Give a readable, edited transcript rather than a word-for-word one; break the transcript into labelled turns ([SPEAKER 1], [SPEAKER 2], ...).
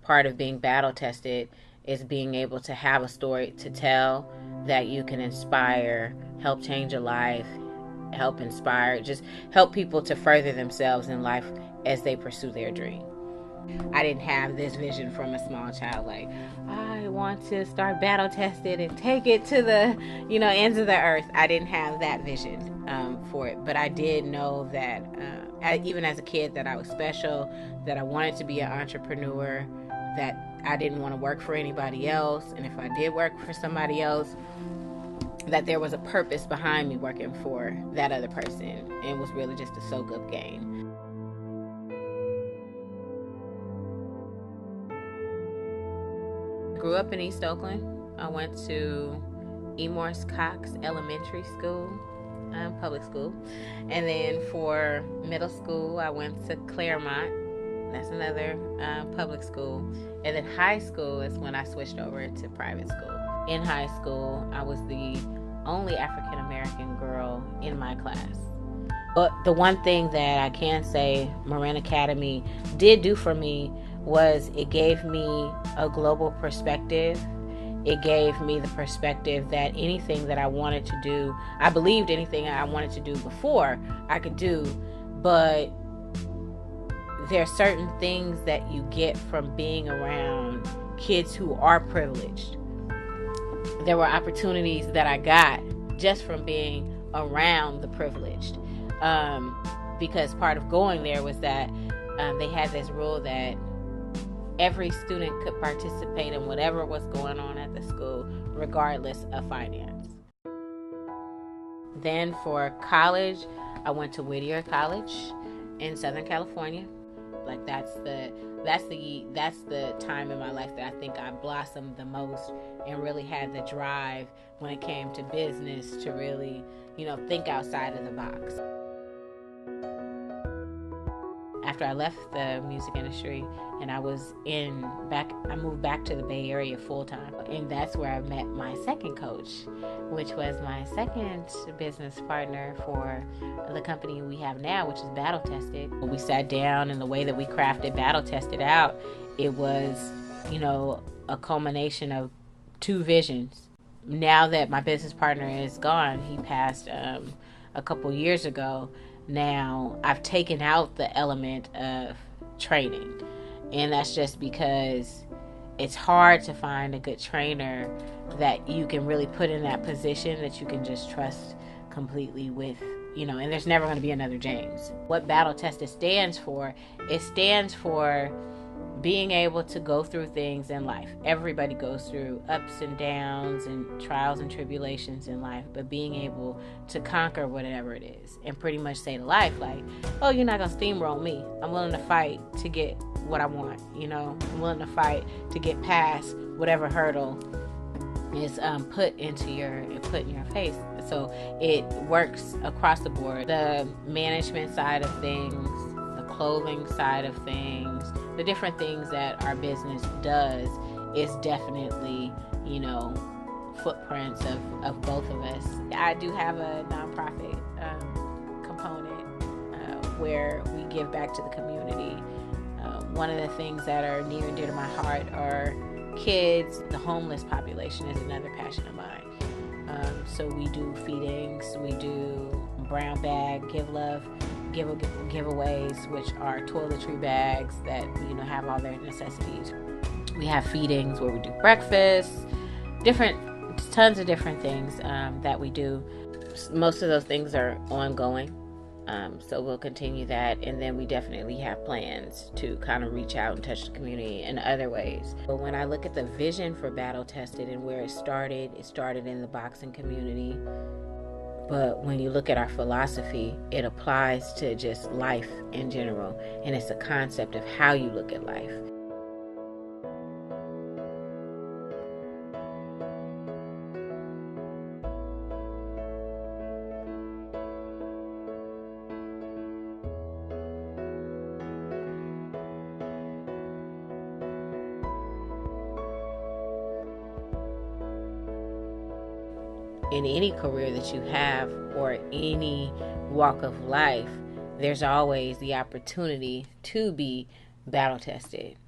[SPEAKER 1] part of being battle tested is being able to have a story to tell that you can inspire, help change a life, help inspire, just help people to further themselves in life as they pursue their dream. I didn't have this vision from a small child, like, I want to start battle tested and take it to the, ends of the earth. I didn't have that vision for it, but I did know that even as a kid, that I was special, that I wanted to be an entrepreneur, that I didn't want to work for anybody else, and if I did work for somebody else, that there was a purpose behind me working for that other person, and it was really just a soak-up game. Grew up in East Oakland. I went to E. Morse Cox Elementary School, public school. And then for middle school, I went to Claremont. That's another public school. And then high school is when I switched over to private school. In high school, I was the only African American girl in my class. But the one thing that I can say Marin Academy did do for me was it gave me a global perspective. It gave me the perspective that anything that I wanted to do, I believed anything I wanted to do before I could do, but there are certain things that you get from being around kids who are privileged. There were opportunities that I got just from being around the privileged, because part of going there was that they had this rule that every student could participate in whatever was going on at the school, regardless of finance. Then for college, I went to Whittier College in Southern California. Like that's the time in my life that I think I blossomed the most and really had the drive when it came to business to really, think outside of the box. After I left the music industry and I moved back to the Bay Area full time. And that's where I met my second coach, which was my second business partner for the company we have now, which is Battle Tested. We sat down, and the way that we crafted Battle Tested out, it was, a culmination of two visions. Now that my business partner is gone, he passed a couple years ago. Now I've taken out the element of training, and that's just because it's hard to find a good trainer that you can really put in that position that you can just trust completely with, and there's never going to be another James. What Battle Tested stands for, it stands for being able to go through things in life. Everybody goes through ups and downs and trials and tribulations in life, but being able to conquer whatever it is and pretty much say to life, like, oh, you're not going to steamroll me. I'm willing to fight to get what I want. I'm willing to fight to get past whatever hurdle is put in your face. So it works across the board. The management side of things, the clothing side of things, the different things that our business does is definitely, footprints of both of us. I do have a nonprofit component where we give back to the community. One of the things that are near and dear to my heart are kids. The homeless population is another passion of mine. So we do feedings, we do brown bag, give love, giveaways, which are toiletry bags that have all their necessities. We have feedings where we do breakfast, tons of different things that we do. Most of those things are ongoing, so we'll continue that, and then we definitely have plans to kind of reach out and touch the community in other ways. But when I look at the vision for Battle Tested and where it started in the boxing community. But when you look at our philosophy, it applies to just life in general. And it's a concept of how you look at life. In any career that you have or any walk of life, there's always the opportunity to be battle tested.